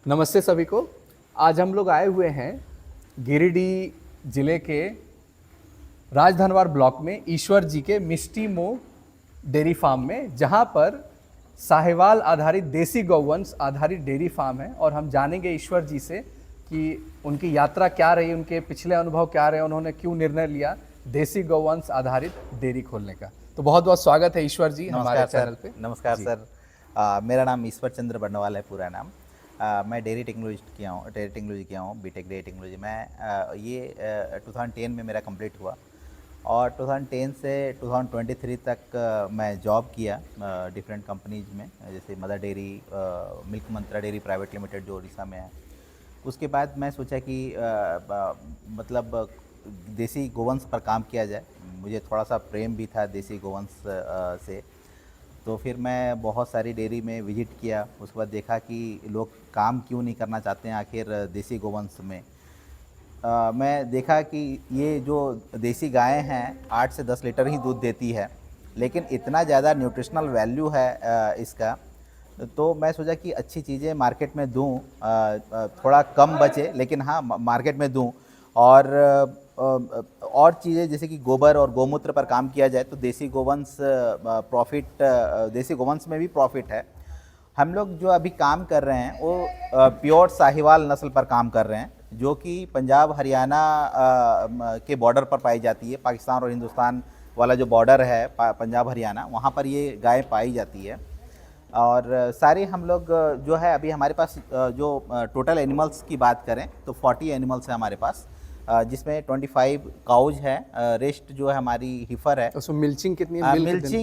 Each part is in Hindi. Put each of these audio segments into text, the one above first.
नमस्ते सभी को। आज हम लोग आए हुए हैं गिरिडीह जिले के राजधनवार ब्लॉक में ईश्वर जी के मिष्टी मो डेयरी फार्म में, जहां पर साहिवाल आधारित देसी गौवंश आधारित डेयरी फार्म है। और हम जानेंगे ईश्वर जी से कि उनकी यात्रा क्या रही, उनके पिछले अनुभव क्या रहे, उन्होंने क्यों निर्णय लिया देसी गौवंश आधारित डेयरी खोलने का। तो बहुत बहुत स्वागत है ईश्वर जी हमारे चैनल पे। नमस्कार सर। मेरा नाम ईश्वर चंद्र बर्नवाल है, पूरा नाम। मैं डेयरी टेक्नोलॉजी किया हूँ, बीटेक डेयरी टेक्नोलॉजी। मैं ये 2010 में मेरा कंप्लीट हुआ और 2010 से 2023 तक मैं जॉब किया डिफरेंट कंपनीज में, जैसे मदर डेयरी, मिल्क मंत्रा डेयरी प्राइवेट लिमिटेड जो उड़ीसा में है। उसके बाद मैं सोचा कि मतलब देसी गोवंश पर काम किया जाए। मुझे थोड़ा सा प्रेम भी था देसी गोवंश से, तो फिर मैं बहुत सारी डेयरी में विजिट किया। उसके बाद देखा कि लोग काम क्यों नहीं करना चाहते हैं आखिर देसी गोवंश में। मैं देखा कि ये जो देसी गायें हैं 8 से 10 लीटर ही दूध देती है, लेकिन इतना ज़्यादा न्यूट्रिशनल वैल्यू है इसका। तो मैं सोचा कि अच्छी चीज़ें मार्केट में दूं, थोड़ा कम बचे लेकिन हाँ मार्केट में दूं। और चीज़ें जैसे कि गोबर और गौमूत्र पर काम किया जाए तो देसी गोवंश देसी गोवंश में भी प्रॉफिट है। हम लोग जो अभी काम कर रहे हैं वो प्योर साहिवाल नस्ल पर काम कर रहे हैं, जो कि पंजाब हरियाणा के बॉर्डर पर पाई जाती है। पाकिस्तान और हिंदुस्तान वाला जो बॉर्डर है पंजाब हरियाणा, वहाँ पर ये गाय पाई जाती है। और सारे हम लोग जो है अभी हमारे पास जो टोटल एनिमल्स की बात करें तो 40 एनिमल्स है हमारे पास, जिसमें 25 काउज है, रेस्ट जो है हमारी हिफर है। उसमें मिल्चिंग कितनी है?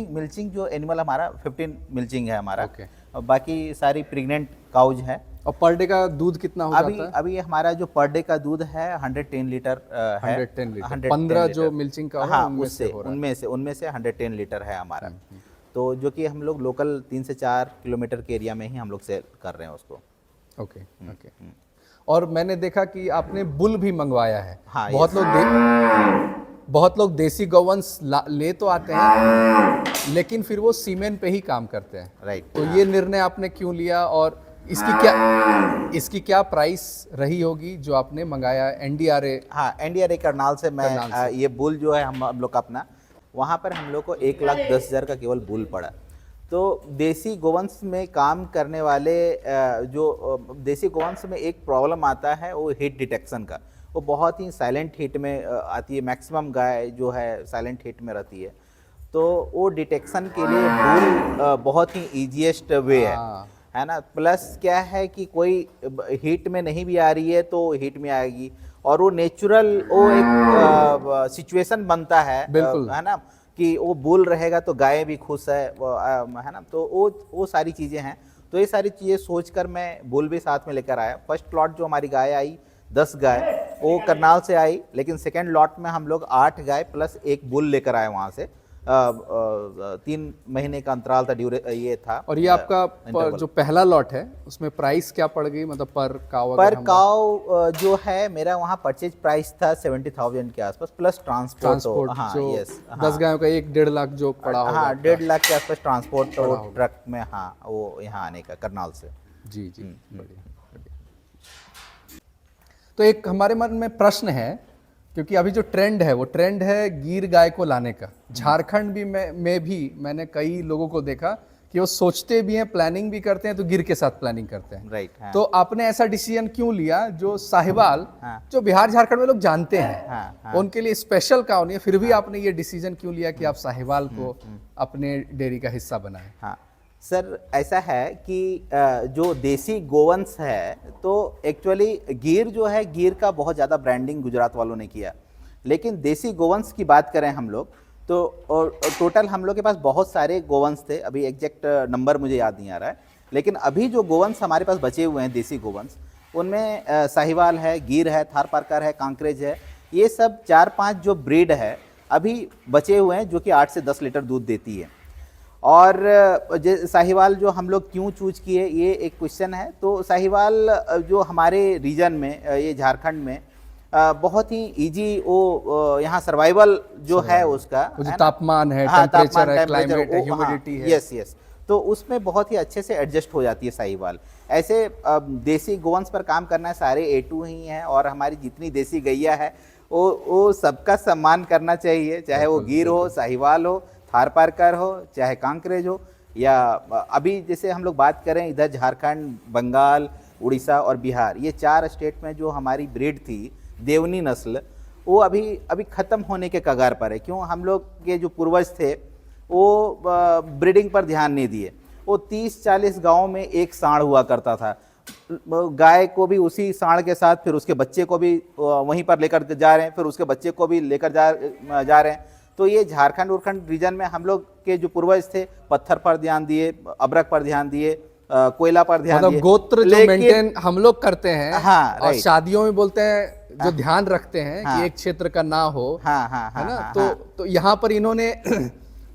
मिल्चिंग जो एनिमल हमारा 15 मिल्चिंग है हमारा। और बाकी सारी प्रेग्नेंट काउज है। और पर डे का दूध कितना हो जाता है? अभी हमारा जो पर डे का दूध है 110 लीटर है। 110 लीटर 15 जो मिल्चिंग का हाँ, उनमें से 110 लीटर है हमारा। तो जो कि हम लोग लोकल 3 से 4 किलोमीटर के एरिया में ही हम लोग सेल कर रहे हैं उसको। ओके। और मैंने देखा कि आपने बुल भी मंगवाया है। हाँ, बहुत लोग देसी गौवंश ले तो आते हैं, लेकिन फिर वो सीमेन पे ही काम करते हैं। राइट। तो ये निर्णय आपने क्यों लिया और इसकी क्या प्राइस रही होगी जो आपने मंगाया? एनडीआरए? हाँ, एनडीआरए करनाल से मैं ये बुल जो है हम लोग का अपना, वहाँ पर हम लोग को 1,10,000 का केवल बुल पड़ा। तो देसी गोवंश में काम करने वाले देसी गोवंश में एक प्रॉब्लम आता है वो हीट डिटेक्शन का। वो बहुत ही साइलेंट हीट में आती है, मैक्सिमम गाय जो है साइलेंट हीट में रहती है। तो वो डिटेक्शन के लिए बुल बहुत ही ईजीएस्ट वे है ना। प्लस क्या है कि कोई हीट में नहीं भी आ रही है तो हीट में आएगी, और वो नेचुरल वो एक सिचुएशन बनता है, बिल्कुल है ना, कि वो बुल रहेगा तो गाय भी खुश है ना। तो वो सारी चीज़ें हैं। तो ये सारी चीज़ें सोचकर मैं बुल भी साथ में लेकर आया। फर्स्ट लॉट जो हमारी गाय आई 10 गाय वो करनाल से आई, लेकिन सेकेंड लॉट में हम लोग 8 गाय प्लस एक बुल लेकर आए वहाँ से। 3 महीने का अंतराल था, ये था। और ये आपका जो पहला लॉट है उसमें प्राइस क्या पड़ गई, मतलब पर काउ जो है मेरा वहाँ परचेज प्राइस था 70,000 के आसपास, प्लस ट्रांसपोर्ट। हाँ, जो यस, 10 गायों का 1-1.5 लाख जो पड़ा होगा। हाँ, 1.5 लाख के आसपास ट्रांसपोर्ट ट्रक में, हाँ, वो यहाँ आने का करनाल से। जी। बढ़िया। तो एक हमारे मन में प्रश्न है, क्योंकि अभी जो ट्रेंड है वो ट्रेंड है गिर गाय को लाने का। झारखंड में भी मैंने कई लोगों को देखा कि वो सोचते भी हैं, प्लानिंग भी करते हैं, तो गिर के साथ प्लानिंग करते हैं। राइट। हाँ। तो आपने ऐसा डिसीजन क्यों लिया जो साहिवाल, जो बिहार झारखंड में लोग जानते हैं, उनके लिए स्पेशल काउ नहीं है, फिर भी आपने ये डिसीजन क्यों लिया कि आप साहिवाल को अपने डेयरी का हिस्सा बनाएं? हाँ सर, ऐसा है कि जो देसी गोवंश है तो एक्चुअली गिर जो है, गिर का बहुत ज़्यादा ब्रांडिंग गुजरात वालों ने किया। लेकिन देसी गोवंश की बात करें हम लोग तो टोटल हम लोग के पास बहुत सारे गोवंश थे। अभी एग्जैक्ट नंबर मुझे याद नहीं आ रहा है, लेकिन अभी जो गोवंश हमारे पास बचे हुए हैं देसी गोवंश, उनमें साहिवाल है, गिर है, थारपारकर है, कांकरेज है। ये सब 4-5 जो ब्रीड है अभी बचे हुए हैं, जो कि 8 से 10 लीटर दूध देती है। और साहिवाल जो हम लोग क्यों चूज किए, ये एक क्वेश्चन है। तो साहिवाल जो हमारे रीजन में, ये झारखंड में बहुत ही इजी वो यहाँ सर्वाइवल जो है उसका, जो तापमान है, टेम्परेचर है, क्लाइमेट है, ह्यूमिडिटी है। यस। तो उसमें बहुत ही अच्छे से एडजस्ट हो जाती है साहिवाल। ऐसे देसी गोवंश पर काम करना है, सारे A2 ही हैं, और हमारी जितनी देसी गैया है वो सबका सम्मान करना चाहिए, चाहे वो गिर हो, साहिवाल हो, थारपारकर हो, चाहे कांकरेज हो, या अभी जैसे हम लोग बात करें इधर झारखंड, बंगाल, उड़ीसा और बिहार, ये 4 स्टेट में जो हमारी ब्रीड थी देवनी नस्ल, वो अभी ख़त्म होने के कगार पर है। क्यों? हम लोग के जो पूर्वज थे वो ब्रीडिंग पर ध्यान नहीं दिए। वो 30-40 गाँव में एक सांड हुआ करता था, गाय को भी उसी सांड के साथ, फिर उसके बच्चे को भी वहीं पर लेकर जा रहे हैं, फिर उसके बच्चे को भी लेकर जा रहे हैं। तो ये झारखंड उरखंड रीजन में हम लोग के जो पूर्वज थे पत्थर पर ध्यान दिए, अबरक पर ध्यान दिए, कोयला पर ध्यान मतलब दिए, गोत्र जो मेंटेन हम लोग करते हैं। हाँ, और राइट। शादियों में बोलते हैं जो ध्यान रखते हैं हाँ, कि एक क्षेत्र का ना हो, हाँ हाँ है ना। हाँ, तो यहाँ पर इन्होंने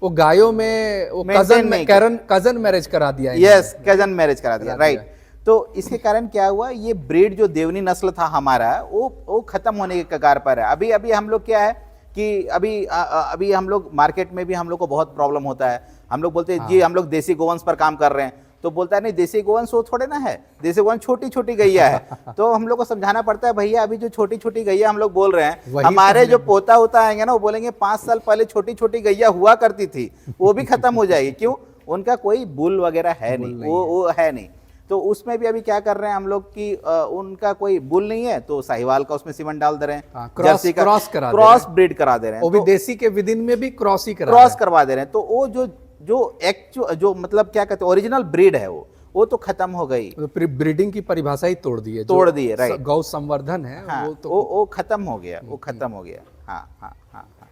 वो गायों में वो Maintain नहीं किया। कजन मैरिज करा दिया है यस, कजन मैरिज करा दिया, करा दिया। राइट। तो इसके कारण क्या हुआ, ये ब्रीड जो देवनी नस्ल था हमारा वो खत्म होने के कगार पर है। अभी हम लोग क्या है कि अभी हम लोग मार्केट में भी हम लोग को बहुत प्रॉब्लम होता है। हम लोग बोलते हैं जी हम लोग देसी गोवंश पर काम कर रहे हैं, तो बोलता है नहीं देसी गोवंश वो थोड़े ना है, देसी गोवंश छोटी छोटी गैया है। तो हम लोग को समझाना पड़ता है भैया अभी जो छोटी छोटी गैया हम लोग बोल रहे हैं, वही हमारे जो पोता होता आएंगे ना वो बोलेंगे 5 साल पहले छोटी छोटी गैया हुआ करती थी, वो भी खत्म हो जाएगी। क्यों? उनका कोई बुल वगैरह है नहीं, वो है नहीं। तो उसमें भी अभी क्या कर रहे हैं हम लोग कि उनका कोई बुल नहीं है तो साहिवाल का उसमें सीमेंट डाल दे रहे हैं, जर्सी का क्रॉस ब्रीड करा दे रहे हैं, वो भी देसी के विदिन में भी क्रॉस ही क्रॉस करवा दे रहे हैं। तो वो जो मतलब क्या कहते हैं ओरिजिनल ब्रीड है वो तो खत्म हो गई, तो ब्रीडिंग की परिभाषा ही तोड़ दी है, तोड़ दी है, राइट। गौ संवर्धन है हाँ, वो तो वो खत्म हो गया, वो खत्म हो गया। हाँ हाँ हाँ हाँ।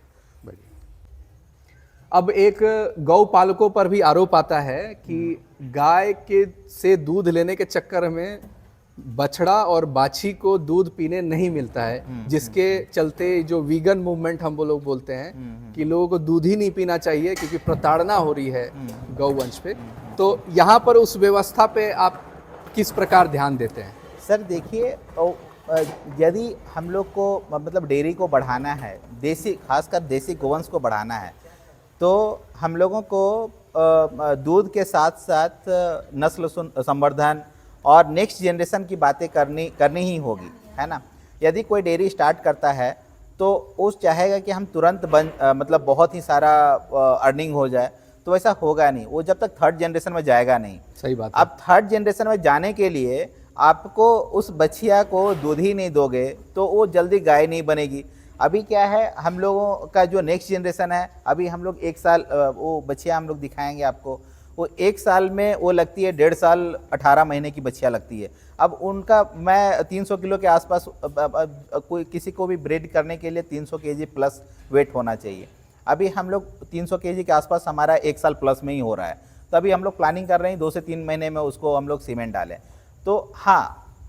अब एक गौ पालकों पर भी आरोप आता है कि गाय के से दूध लेने के चक्कर में बछड़ा और बाछी को दूध पीने नहीं मिलता है, जिसके चलते जो वीगन मूवमेंट हम वो लोग बोलते हैं कि लोगों को दूध ही नहीं पीना चाहिए क्योंकि प्रताड़ना हो रही है गौवंश पे। तो यहाँ पर उस व्यवस्था पे आप किस प्रकार ध्यान देते हैं? सर देखिए, यदि हम लोग को मतलब डेयरी को बढ़ाना है, देसी खासकर देसी गोवंश को बढ़ाना है, तो हम लोगों को दूध के साथ साथ नस्ल संवर्धन और नेक्स्ट जनरेशन की बातें करनी ही होगी, है ना। यदि कोई डेयरी स्टार्ट करता है तो उस चाहेगा कि हम तुरंत मतलब बहुत ही सारा अर्निंग हो जाए, तो ऐसा होगा नहीं। वो जब तक 3rd जनरेशन में जाएगा नहीं। सही बात है। अब 3rd जनरेशन में जाने के लिए आपको उस बछिया को दूध ही नहीं दोगे तो वो जल्दी गाय नहीं बनेगी। अभी क्या है, हम लोगों का जो नेक्स्ट जनरेशन है, अभी हम लोग 1 साल वो बछिया हम लोग दिखाएंगे आपको, वो 1 साल में वो लगती है 1.5 साल 18 महीने की बछिया लगती है। अब उनका मैं 300 किलो के आसपास, कोई किसी को भी ब्रीड करने के लिए 300 kg प्लस वेट होना चाहिए। अभी हम लोग 300 kg के आसपास हमारा 1 साल प्लस में ही हो रहा है। तो अभी हम लोग प्लानिंग कर रहे हैं 2 से 3 महीने में उसको हम लोग सीमेंट डालें। तो हाँ,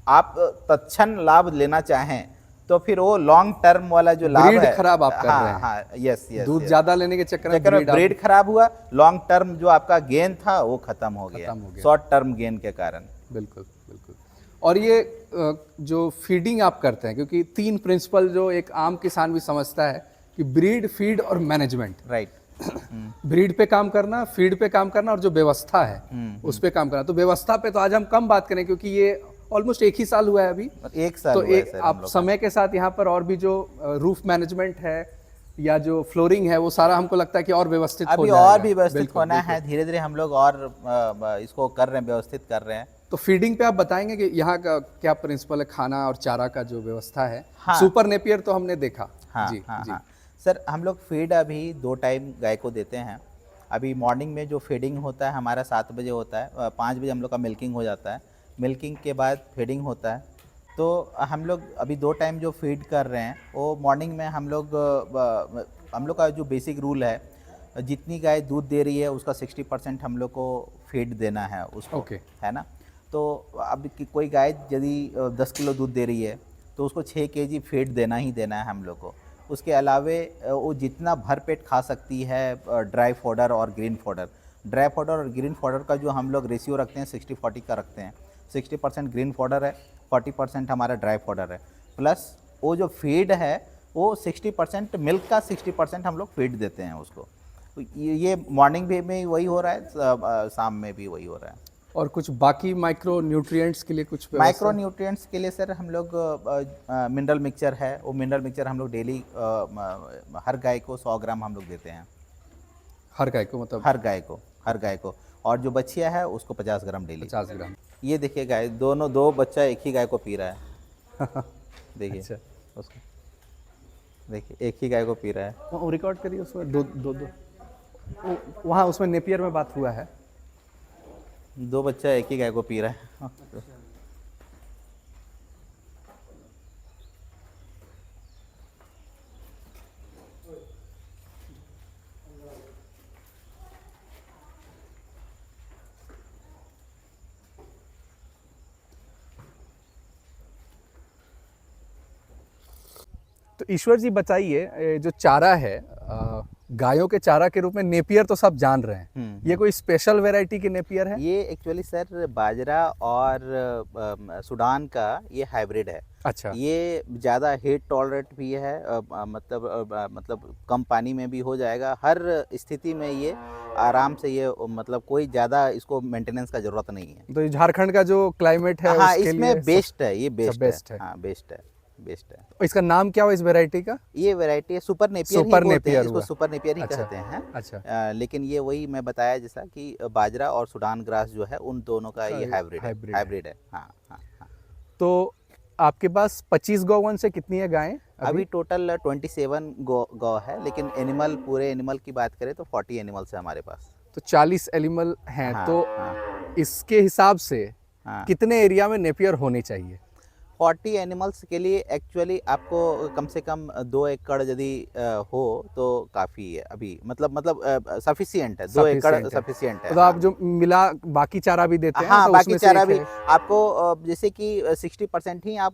आप तत्क्षण लाभ लेना चाहें तो फिर वो लॉन्ग टर्म वाला जो लाभ है, खराब आप कर रहे हैं। हाँ, यस, दूध ज्यादा लेने के चक्कर में ब्रीड खराब हुआ, लॉन्ग टर्म जो आपका गेन था वो खत्म हो गया शॉर्ट टर्म गेन के कारण। बिल्कुल बिल्कुल। और ये जो फीडिंग आप करते हैं, क्योंकि 3 प्रिंसिपल जो एक आम किसान भी समझता है कि ब्रीड, फीड और मैनेजमेंट, राइट। ब्रीड पे काम करना, फीड पे काम करना और जो व्यवस्था है उस पे काम करना। तो व्यवस्था पे तो आज हम कम बात करें क्योंकि ये ऑलमोस्ट 1 ही साल हुआ है अभी, 1 साल तो हुआ है एक आप समय के साथ यहाँ पर और भी जो रूफ मैनेजमेंट है या जो फ्लोरिंग है वो सारा हमको लगता है कि और व्यवस्थित अभी और भी व्यवस्थित होना है। धीरे धीरे हम लोग और इसको कर रहे हैं, व्यवस्थित कर रहे हैं। तो फीडिंग पे आप बताएंगे कि यहाँ का क्या प्रिंसिपल है, खाना और चारा का जो व्यवस्था है? हाँ, सुपर नेपियर तो हमने देखा। हाँ, जी, हाँ, जी। हाँ। सर हम लोग फीड अभी 2 टाइम गाय को देते हैं। अभी मॉर्निंग में जो फीडिंग होता है हमारा 7 बजे होता है, 5 बजे हम लोग का मिल्किंग हो जाता है, मिल्किंग के बाद फीडिंग होता है। तो हम लोग अभी 2 टाइम जो फीड कर रहे हैं वो मॉर्निंग में हम लोग का जो बेसिक रूल है, जितनी गाय दूध दे रही है उसका 60% हम लोग को फीड देना है उसको, है ना। तो अब कोई गाय यदि 10 किलो दूध दे रही है तो उसको 6 kg फीड देना ही देना है हम लोग को। उसके अलावे वो जितना भरपेट खा सकती है ड्राई फॉडर और ग्रीन फॉडर, ड्राई फॉडर और ग्रीन फॉडर का जो हम लोग रेशियो रखते हैं 60-40 का रखते हैं। 60% ग्रीन फॉडर है, 40% हमारा ड्राई फॉडर है, प्लस वो जो फीड है वो 60% मिल्क का 60% हम लोग फीड देते हैं उसको। ये मॉर्निंग में वही हो रहा है, शाम में भी वही हो रहा है। और कुछ बाकी माइक्रो न्यूट्रिएंट्स के लिए कुछ माइक्रो न्यूट्रिएंट्स के लिए सर हम लोग मिनरल मिक्सचर है, वो मिनरल मिक्सचर हम लोग डेली हर गाय को 100 ग्राम हम लोग देते हैं। हर गाय को मतलब हर गाय को, और जो बच्चिया है उसको 50 ग्राम डेली। 50 ग्राम। ये देखिए गाय, दो बच्चा एक ही गाय को पी रहा है। देखिए अच्छा। उसको देखिए, एक ही गाय को पी रहा है। वो रिकॉर्ड करिए उसमें दो वहाँ उसमें नेपियर में बात हुआ है। 2 बच्चा एक ही गाय को पी रहा है। तो ईश्वर जी बताइए, ये जो चारा है गायों के चारा के रूप में नेपियर तो सब जान रहे हैं, ये कोई स्पेशल वैरायटी की नेपियर है? ये एक्चुअली सर बाजरा और सूडान का ये हाइब्रिड है। अच्छा। ये ज़्यादा हीट टॉलरेट भी है, मतलब कम पानी में भी हो जाएगा, हर स्थिति में ये आराम से, ये मतलब कोई ज़्यादा इसको मेंटेनेंस का ज़रूरत नहीं है। तो ये झारखंड का जो क्लाइमेट है हाँ, उसके इसमें लिए बेस्ट है, ये बेस्ट है। हाँ, बेस्ट है। और इसका नाम क्या हुआ इस वैरायटी का? ये वैरायटी है सुपर नेपियर, सुपर ही बोलते नेपियर हैं इसको, हुआ। सुपर नेपियर ही अच्छा। कहते हैं। अच्छा। लेकिन ये वही मैं बताया जैसा कि बाजरा और सूडान ग्रास जो है उन दोनों का ये हाइब्रिड है। हाँ हाँ हाँ। तो आपके पास 25 गौवन से कितनी है गायें अभी टोटल 27 गौ है, लेकिन एनिमल, पूरे एनिमल की बात करें तो 40 एनिमल्स है हमारे पास। तो 40 एनिमल हैं। हाँ, तो हाँ, इसके हिसाब से हाँ। कितने एरिया में नेपियर होनी चाहिए? 40 एनिमल्स के लिए एक्चुअली आपको कम से कम 2 एकड़ यदि हो तो काफ़ी है अभी, मतलब सफिशिएंट है, 2 एकड़ सफिशिएंट है। तो आप जो मिला बाकी चारा भी देते हैं? हाँ, तो बाकी चारा भी आपको जैसे कि 60% ही आप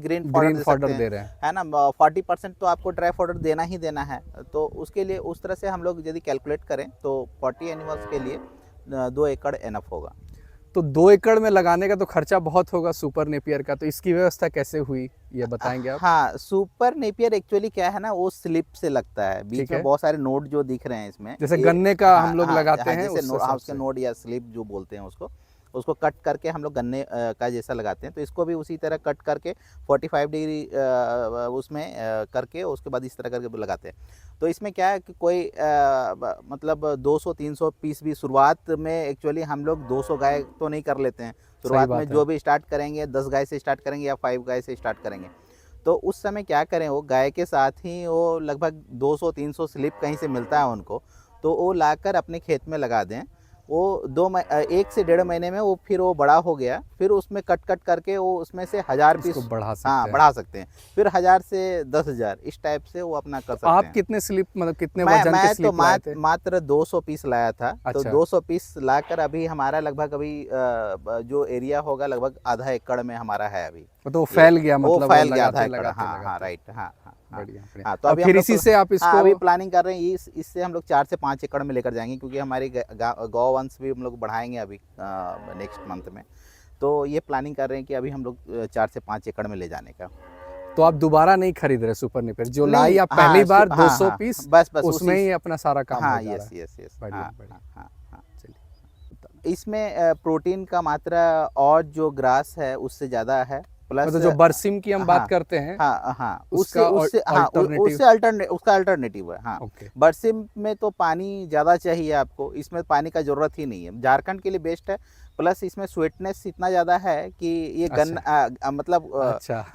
ग्रीन फॉडर दे रहे हैं, है ना, 40% तो आपको ड्राई फॉडर देना ही देना है। तो उसके लिए उस तरह से हम लोग यदि कैलकुलेट करें तो 40 एनिमल्स के लिए 2 एकड़ एनफ होगा। तो 2 एकड़ में लगाने का तो खर्चा बहुत होगा सुपर नेपियर का, तो इसकी व्यवस्था कैसे हुई ये बताएंगे आप? हाँ, सुपर नेपियर एक्चुअली क्या है ना, वो स्लिप से लगता है, बीच में बहुत सारे नोड जो दिख रहे हैं इसमें, जैसे गन्ने का हम लोग लगाते हैं जैसे उसके नोड या स्लिप जो बोलते हैं उसको कट करके हम लोग गन्ने का जैसा लगाते हैं। तो इसको भी उसी तरह कट करके 45 डिग्री उसमें करके उसके बाद इस तरह करके लगाते हैं। तो इसमें क्या है कि कोई मतलब 200-300 पीस भी शुरुआत में, एक्चुअली हम लोग 200 गाय तो नहीं कर लेते हैं शुरुआत में। जो भी स्टार्ट करेंगे 10 गाय से स्टार्ट करेंगे या 5 गाय से स्टार्ट करेंगे। तो उस समय क्या करें, वो गाय के साथ ही वो लगभग 200-300 स्लिप कहीं से मिलता है उनको, तो वो लाकर अपने खेत में लगा दें। वो 1 से 1.5 महीने में वो फिर वो बड़ा हो गया, फिर उसमें कट करके वो उसमें से 1000 पीस बढ़ा सकते हैं, फिर 1000 से 10,000 इस टाइप से वो अपना कर सकते हैं। आप कितने स्लिप, मतलब कितने वजन के स्लिप लाए थे? मात्र 200 पीस लाया था। अच्छा। तो 200 पीस लाकर अभी हमारा लगभग अभी जो एरिया होगा लगभग आधा एकड़ में हमारा है अभी। तो फैल गया, मतलब वो फैल गया आधा एकड़। हाँ, राइट। हाँ। बढ़िया। तो अभी फिर इसी से आप इसको अभी प्लानिंग कर रहे हैं, इससे हम लोग 4 से 5 एकड़ में लेकर जाएंगे, क्योंकि हमारी गौ वंश भी हम लोग बढ़ाएंगे अभी नेक्स्ट मंथ में। तो ये प्लानिंग कर रहे हैं कि अभी हम लोग 4 से 5 एकड़ में ले जाने का। तो आप दोबारा नहीं खरीद रहे सुपर नेपियर, जो लाई आप पहली बार 200 पीस, बस उसमें ही अपना सारा काम हो जा रहा है। यस। बढ़िया। चलिए, इसमें प्रोटीन का मात्रा और जो ग्रास है उससे ज़्यादा है, प्लस मतलब जो बरसिम की हम बात करते हैं, उसका अल्टरनेटिव है। हाँ, बरसिम में तो पानी ज़्यादा चाहिए आपको, इसमें पानी का ज़रूरत ही नहीं है। झारखंड के लिए बेस्ट है, प्लस इसमें स्वीटनेस इतना ज़्यादा है कि ये गन्ना मतलब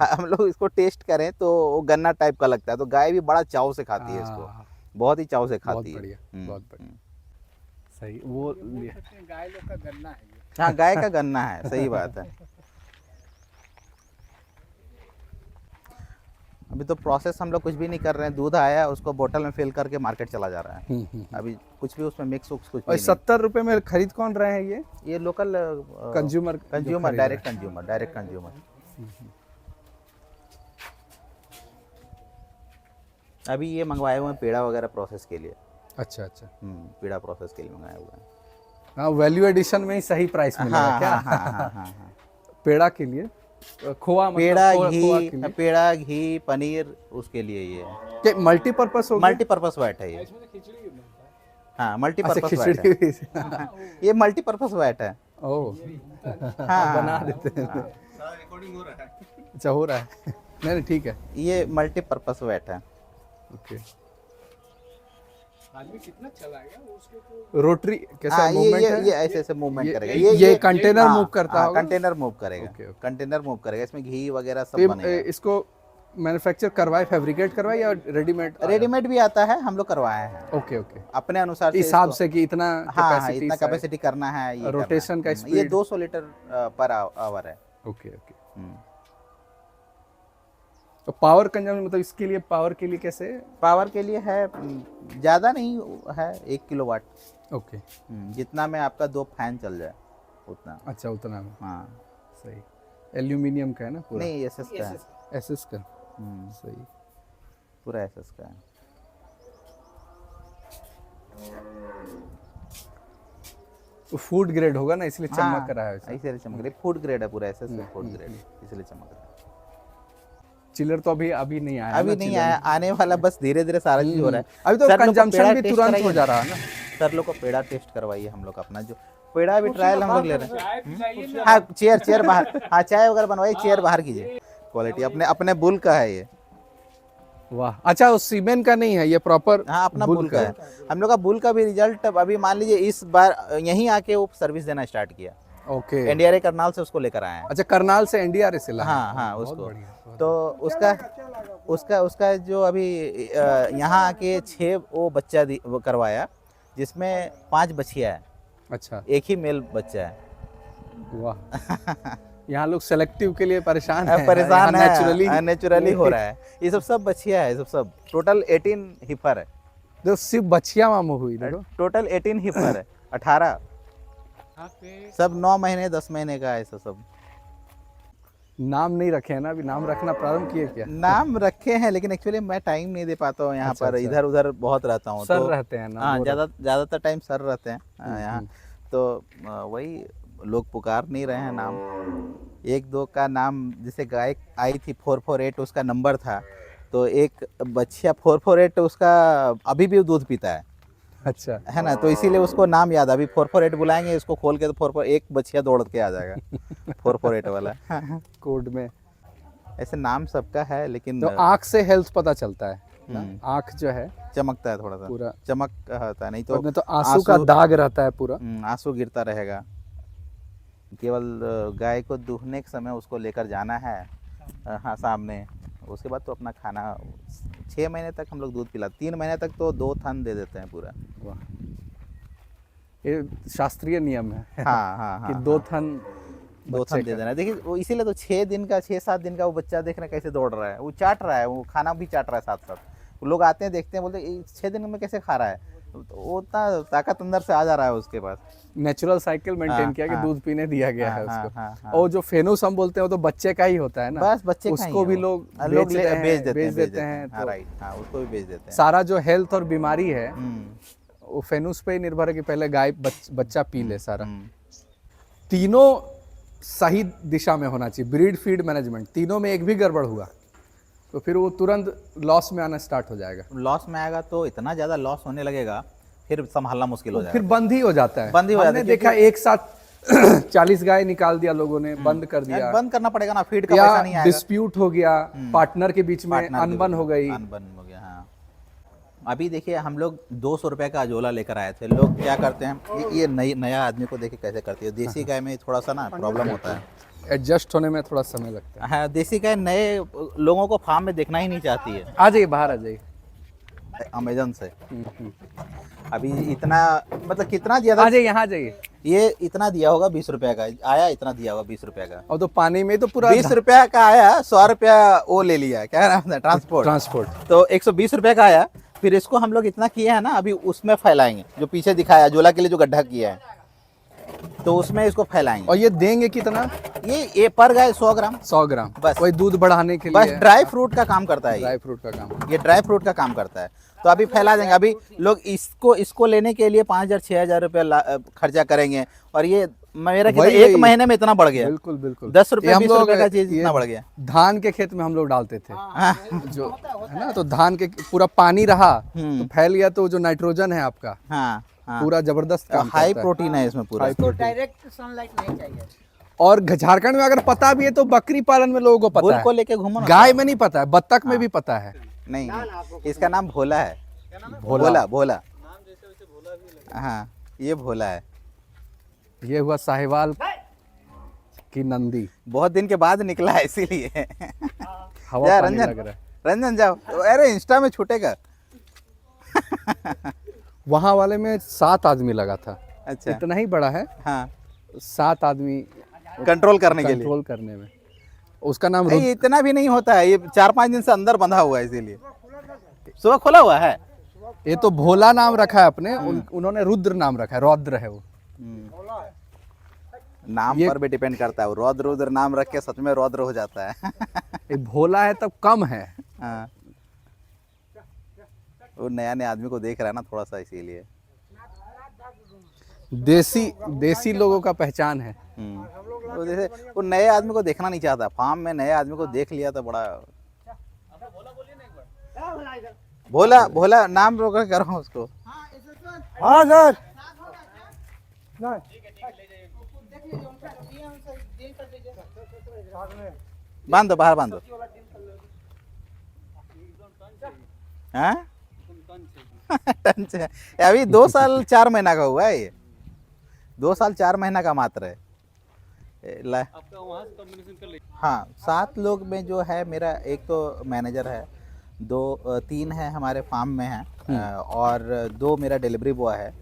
हम लोग इसको टेस्ट करें तो वो गन्ना टाइप का लगता है। तो गाय भी बड़ा चाव से खाती है इसको, बहुत ही चाव से खाती है। बहुत बढ़िया, सही। वो गाय लोग का गन्ना है। हाँ, गाय का गन्ना है, सही बात है। अभी तो प्रोसेस हम लोग कुछ भी नहीं कर रहे हैं, दूध आया उसको बोतल में फिल करके मार्केट चला जा रहा है। अभी कुछ भी उसमें मिक्स कुछ भी नहीं। 70 रुपए में खरीद कौन रहे हैं ये लोकल कंज्यूमर, डायरेक्ट कंज्यूमर। अभी ये मंगवाए हुए हैं पेड़ा वगैरह प्रोसेस के लिए। अच्छा। पेड़ा प्रोसेस के लिए मंगाए हुए हैं। हाँ, वैल्यू एडिशन में ही सही प्राइस मिलेगा क्या? हाँ। पेड़ा के लिए खोआ, मतलब पेड़ा घी पनीर, उसके लिए ये मल्टीपर्पस होगा। मल्टीपर्पस वाइट है ये। हाँ अच्छा मल्टीपर्पज वैट खिचड़ी है। भी ये मल्टीपर्पज वैट है। ओह हाँ बना देते हैं। अच्छा हो रहा है नहीं नहीं ठीक है ये मल्टीपर्पज वैट है। ओके रोटरी कैसा हाँ मूवमेंट है ये ऐसे ऐसे मूवमेंट करेगा। ये कंटेनर हाँ, मूव करता हाँ, होगा कंटेनर मूव करेगा। Okay, okay. कंटेनर मूव करेगा, इसमें घी वगैरह तो सब बनेगा। इसको मैन्युफैक्चर करवाए फैब्रिकेट करवाए या रेडीमेड रेडीमेड भी आता है, हम लोग करवाए हैं ओके ओके अपने अनुसार से हिसाब इसको। से कि इतना हाँ हाँ कैपेसिटी इतना कैपेसिटी करना है, ये रोटेशन का ये स्पीड 200 लीटर पर आवर है। ओके ओके हम्म। तो पावर कंजम्पशन मतलब इसके लिए पावर के लिए कैसे पावर के लिए है ज़्यादा नहीं है, 1 किलोवाट। ओके जितना में आपका 2 फैन चल जाए उतना। अच्छा उतना में हाँ सही एल्यूमिनियम का है ना पूरा नहीं एसएस का है। एसएस का सही पूरा एसएस का है। तो फूड ग्रेड होगा ना इसलिए चमक रहा है वैसे। इसलिए चमक रहा है, फूड ग्रेड है पूरा एसएस है, फूड ग्रेड इसलिए चमक रहा है। चिलर तो अभी नहीं आया अभी ना, नहीं चिलर आया, आने वाला बस धीरे धीरे सारा चीज हो रहा है। अभी तो सर लोग को कंजम्पशन पेड़ा भी टेस्ट तुरंत कराइए हो जा रहा है ना सर लोग को पेड़ा टेस्ट करवाइए हम लोग अपना, जो पेड़ा भी ट्रायल हम लोग ले रहे हैं। हाँ चेयर बाहर, हाँ चाय वगैरह बनवाइए, चेयर बाहर कीजिए। क्वालिटी अपने अपने बुल का है ये। वाह अच्छा वो सीमेंट का नहीं है ये प्रॉपर हाँ अपना बुल का है। हम लोग का बुल का भी रिजल्ट अभी मान लीजिए इस बार यहीं आके वो सर्विस देना स्टार्ट किया। ओके एनडीआरए करनाल से उसको लेकर आए हैं। अच्छा करनाल से एनडीआरए से लाए हाँ हाँ बहुत उसको बढ़िया तो उसका जो अभी यहाँ आके 6 वो बच्चा वो करवाया, जिसमें 5 बच्चियाँ है, अच्छा एक ही मेल बच्चा है। वाह यहाँ लोग सेलेक्टिव के लिए परेशान हैं परेशान नेचुरली नेचुरली हो रहा है। ये सब बच्चियाँ है, सब टोटल 18 हिफर है। जो सिर्फ बच्चियां मामू हुई देखो टोटल 18 हिफर है, 18 सब 9 महीने 10 महीने का है सब। नाम नहीं रखे हैं ना अभी नाम रखना प्रारंभ किए क्या नाम रखे हैं लेकिन एक्चुअली मैं टाइम नहीं दे पाता हूँ यहाँ अच्छा, पर, अच्छा। इधर उधर बहुत रहता हूँ। सर तो रहते हैं ना हाँ वो ज़्यादातर टाइम सर रहते हैं यहाँ। तो वही लोग पुकार नहीं रहे हैं नाम। 1-2 का नाम, जैसे गाय आई थी 448 उसका नंबर था, तो एक बच्चिया 448 उसका अभी भी दूध पीता है अच्छा है ना, तो इसीलिए उसको नाम याद। अभी 448 बुलाएंगे इसको खोल के तो 448 बच्चिया दौड़ के आ जाएगा 448 वाला। कोड में ऐसे नाम सबका है लेकिन तो आँख से हेल्थ पता चलता है ना आँख जो है चमकता है थोड़ा सा, पूरा चमक होता है, नहीं तो तो आंसू का दाग रहता है पूरा आंसू गिरता रहेगा। केवल गाय को दूहने के समय उसको लेकर जाना है हाँ सामने, उसके बाद तो अपना खाना 6 महीने तक हम लोग दूध पिला, 3 महीने तक तो 2 थन दे देते हैं पूरा। वाह ये शास्त्रीय नियम है हाँ हाँ कि हाँ 2 थन 2 थन दे देना है। देखिए वो इसीलिए तो 6 दिन का 6-7 दिन का वो बच्चा देख रहे हैं कैसे दौड़ रहा है, वो चाट रहा है, वो खाना भी चाट रहा है साथ साथ। लोग आते हैं देखते हैं बोलते हैं 6 दिन में कैसे खा रहा है, तो वो उतना ताकत अंदर से आ जा रहा है उसके पास। नेचुरल साइकिल मेंटेन हाँ, किया कि हाँ, दूध पीने दिया गया है हाँ, उसको हाँ, हाँ। और जो फेनूस हम बोलते हैं वो तो बच्चे का ही होता है ना बस बच्चे का ही उसको है भी वो। लोग लोग बेच बेच देते हैं हाँ तो राइट, हाँ उसको भी बेच देते हैं। सारा जो हेल्थ और बीमारी है हम्म, वो फेनूस पे ही निर्भर है कि पहले गाय बच्चा पी ले सारा। हम्म। तीनों सही दिशा में होना चाहिए, ब्रीड फीड मैनेजमेंट तीनों में एक भी गड़बड़ हुआ तो फिर वो तुरंत लॉस में आना स्टार्ट हो जाएगा, लॉस में आएगा तो इतना ज़्यादा लॉस होने लगेगा फिर संभालना मुश्किल हो फिर जाएगा। बंद ही हो जाता है। बंद ही हो जाता हमने है, देखा एक साथ 40 गाय निकाल दिया लोगों ने, बंद कर दिया, बंद करना पड़ेगा ना, फीड का पैसा नहीं या आएगा। डिस्प्यूट हो गया पार्टनर के बीच में, पार्टनर के अनबन बीच हो में, गई। अनबन हो गया। हाँ अभी देखिए हम लोग 200 रुपये का अजोला लेकर आए थे। लोग क्या करते हैं, ये नया आदमी को देखे कैसे करती है। देसी गाय में थोड़ा सा ना प्रॉब्लम होता है, एडजस्ट होने में थोड़ा समय लगता है। हाँ देसी गाय नए लोगों को फार्म में देखना ही नहीं चाहती है। आ जाइए बाहर आ जाइए। अमेजन से अभी इतना मतलब कितना दिया आ था, जाइए यहाँ आ जाइए। ये इतना दिया होगा 20 रुपये का आया, इतना दिया होगा 20 रुपये का। और तो पानी में तो पूरा 20 रुपया का आया, 100 रुपया वो ले लिया, क्या नाम था, ट्रांसपोर्ट। तो 120 रुपये का आया। फिर इसको हम लोग इतना किया है ना, अभी उसमें फैलाएंगे, जो पीछे दिखाया जोला के लिए जो गड्ढा किया है तो उसमें इसको फैलाएंगे। और ये देंगे कितना? ये पर गाय 100 ग्राम 100 ग्राम बस। वही दूध बढ़ाने के बस लिए ड्राई फ्रूट का काम करता है ड्राई फ्रूट का काम। ये ड्राई फ्रूट का काम करता है। तो अभी फैला देंगे। अभी लोग इसको लेने के लिए 5,000 6,000 रुपया खर्चा करेंगे और ये मेरा कितना वही- एक वही। महीने में इतना बढ़ गया, बिल्कुल बिल्कुल 10 रुपए ये हम 20 लोग रुपए का चीज ये इतना बढ़ गया। धान के खेत में हम लोग डालते थे हाँ, जो है ना, तो धान के पूरा पानी रहा तो फैल गया, तो जो नाइट्रोजन है आपका हाँ, हाँ। पूरा जबरदस्त काम हाई करता है। प्रोटीन है इसमें पूरा। हाई तो प्रोटीन। डायरेक्ट सनलाइट नहीं चाहिए। और झारखंड में अगर पता भी है तो बकरी पालन में लोगों को बुल पता को है, लेके घूमो ना। गाय में नहीं पता है, बत्तख में भी पता है। नहीं, इसका नाम भोला है। भोला। भोला, भोला। हाँ, ये भोला है। ये हुआ साहिवाल की नंदी, बहुत दिन के बाद निकला है इसीलिए। हवा जा पानी रंजन, लग रहा है। रंजन जाओ, अरे इंस्टा में छूटेगा। वहाँ वाले में 7 आदमी लगा था, अच्छा, इतना ही बड़ा है, हाँ, 7 आदमी कंट्रोल करने के लिए। कंट्रोल करने में। उसका नाम अरे ये इतना भी नहीं होता है, ये 4-5 दिन से अंदर बंधा हुआ है इसीलिए। सुबह खुला हुआ है। ये तो भोला नाम रखा है अपने, उन्होंने रुद्र नाम रखा है, रौद्र है वो। नाम पर भी डिपेंड करता है, वो रौद्र रुद्र नाम रख के सच में रौद्र हो जाता है। ये भोला है तब कम है। हाँ, वो नया नया आदमी को देख रहा है ना थोड़ा सा, इसीलिए। देसी लोगों का पहचान है। वो जैसे वो नए आदमी को देखना नहीं चाहता, फार्म में नए आदमी को देख लिया तो बड़ा। भोला, भोला नाम रोक कर रहा हूँ उसको। हाँ सर। बांध दो, बाहर बांध दो। हाँ? टन से अभी 2 साल 4 महीना का हुआ है ये, 2 साल 4 महीना का मात्र है। हाँ, 7 लोग में जो है मेरा, एक तो मैनेजर है, 3 है हमारे फार्म में है, और 2 मेरा डिलीवरी बॉय है,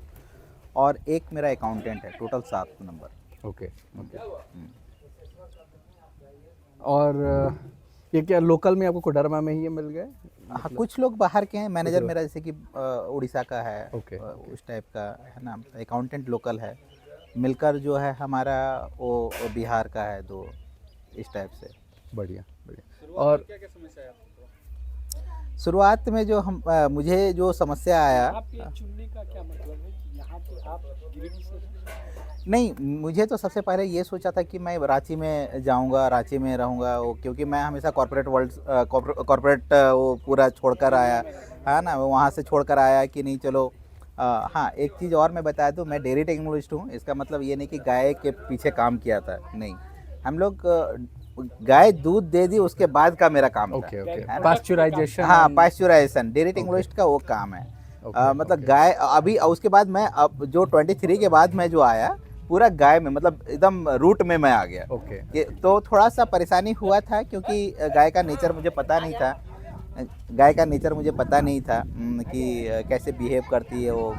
और 1 मेरा अकाउंटेंट है। Total 7 number. ओके और ये क्या लोकल में आपको कोडरमा में ही ये मिल गए? हाँ, कुछ लोग बाहर के हैं। मैनेजर मेरा जैसे कि उड़ीसा का है, ओके। उस टाइप का है ना। अकाउंटेंट लोकल है, मिलकर जो है हमारा वो बिहार का है, 2 इस टाइप से। बढ़िया बढ़िया। और शुरुआत में जो मुझे जो समस्या आया, चुनने का क्या मतलब है कि यहाँ पे आप गिरिडीह से नहीं, मुझे तो सबसे पहले ये सोचा था कि मैं रांची में जाऊंगा, रांची में रहूंगा, वो क्योंकि मैं हमेशा कॉर्पोरेट वर्ल्ड कॉर्पोरेट वो पूरा छोड़कर आया है ना, वहाँ से छोड़कर आया कि नहीं चलो। हाँ, एक चीज़ और मैं बता दूँ, मैं डेयरी टेक्नोलॉजिस्ट हूँ। इसका मतलब ये नहीं कि गाय के पीछे काम किया था, नहीं। हम लोग गाय दूध दे दी उसके बाद का मेरा काम था। Okay okay, pasteurisation. हाँ, पास्चुराइजेशन डेयरी टेक्नोलॉजिस्ट का वो काम है। मतलब गाय अभी, उसके बाद मैं अब जो 23 के बाद मैं जो आया, पूरा गाय में, मतलब एकदम रूट में मैं आ गया। ओके। तो थोड़ा सा परेशानी हुआ था, क्योंकि गाय का नेचर मुझे पता नहीं था। कि कैसे बिहेव करती है वो,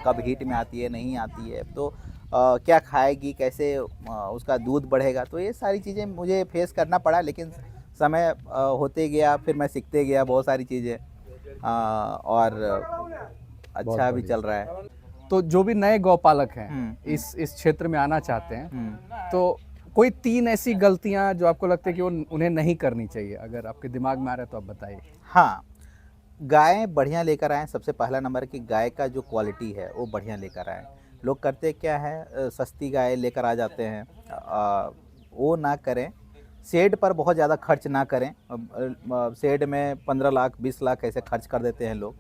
कब हीट में आती है, नहीं आती है, तो क्या खाएगी, कैसे उसका दूध बढ़ेगा। तो ये सारी चीज़ें मुझे फेस करना पड़ा, लेकिन समय होते गया, फिर मैं सीखते गया बहुत सारी चीज़ें, और अच्छा भी चल रहा है। तो जो भी नए गौपालक हैं इस क्षेत्र में आना चाहते हैं, तो कोई 3 ऐसी गलतियां जो आपको लगता है कि वो उन्हें नहीं करनी चाहिए, अगर आपके दिमाग में आ रहा है तो आप बताइए। हाँ, गाय बढ़िया लेकर आएँ। सबसे पहला नंबर कि गाय का जो क्वालिटी है वो बढ़िया लेकर आएँ। लोग करते क्या है, सस्ती गाय लेकर आ जाते हैं, वो ना करें। शेड पर बहुत ज़्यादा खर्च ना करें। शेड में 15 लाख 20 लाख ऐसे खर्च कर देते हैं लोग,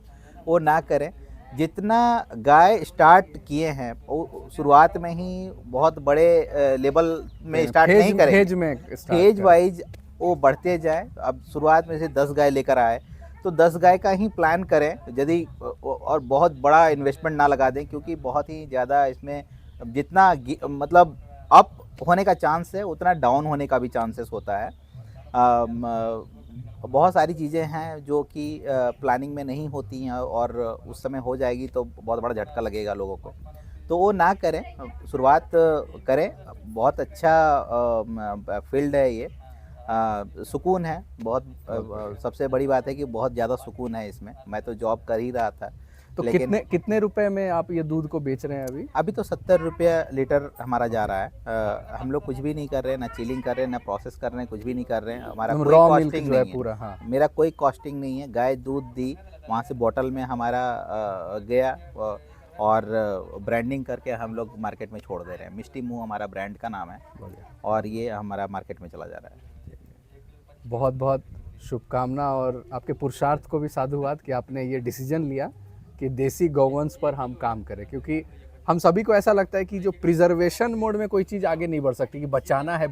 वो ना करें। जितना गाय स्टार्ट किए हैं वो शुरुआत में ही बहुत बड़े लेवल में स्टार्ट नहीं करें, फेज वाइज वो बढ़ते जाए। अब शुरुआत में से 10 गाय लेकर आए तो 10 गाय का ही प्लान करें, यदि, और बहुत बड़ा इन्वेस्टमेंट ना लगा दें, क्योंकि बहुत ही ज़्यादा इसमें जितना मतलब अप होने का चांस है उतना डाउन होने का भी चांसेस होता है। बहुत सारी चीज़ें हैं जो कि प्लानिंग में नहीं होती हैं, और उस समय हो जाएगी तो बहुत बड़ा झटका लगेगा लोगों को, तो वो ना करें, शुरुआत करें। बहुत अच्छा फील्ड है ये, सुकून है बहुत। सबसे बड़ी बात है कि बहुत ज़्यादा सुकून है इसमें। मैं तो जॉब कर ही रहा था, तो लेकिन कितने रुपए में आप ये दूध को बेच रहे हैं अभी तो 70 रुपये लीटर हमारा जा रहा है। हम लोग कुछ भी नहीं कर रहे, ना चिलिंग कर रहे, ना प्रोसेस कर रहे हैं, कुछ भी नहीं कर रहे हैं। हमारा कोई कॉस्टिंग नहीं है पूरा। हाँ, मेरा कोई कॉस्टिंग नहीं है। गाय दूध दी, वहाँ से बॉटल में हमारा गया, और ब्रांडिंग करके हम लोग मार्केट में छोड़ दे रहे हैं। मिष्टी मुँह हमारा ब्रांड का नाम है और ये हमारा मार्केट में चला जा रहा है। बहुत बहुत शुभकामना और आपके पुरुषार्थ को भी साधुवाद कि आपने ये डिसीजन लिया कि देसी गौवंश पर हम काम करें, क्योंकि हम सभी को ऐसा लगता है कि जो प्रिजर्वेशन मोड में कोई चीज़ आगे नहीं बढ़ सकती, कि बचाना है।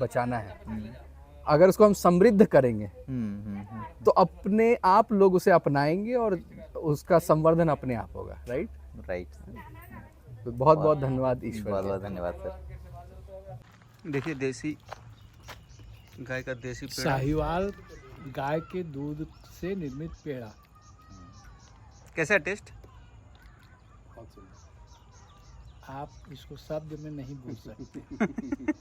अगर उसको हम समृद्ध करेंगे तो अपने आप लोग उसे अपनाएंगे और उसका संवर्धन अपने आप होगा। राइट। तो बहुत बहुत धन्यवाद ईश्वर। बहुत बहुत धन्यवाद सर। देखिए देसी गाय का देसी पेड़ा, साहिवाल गाय के दूध से निर्मित पेड़ा। कैसा है टेस्ट? आप इसको शब्द में नहीं बोल सकते।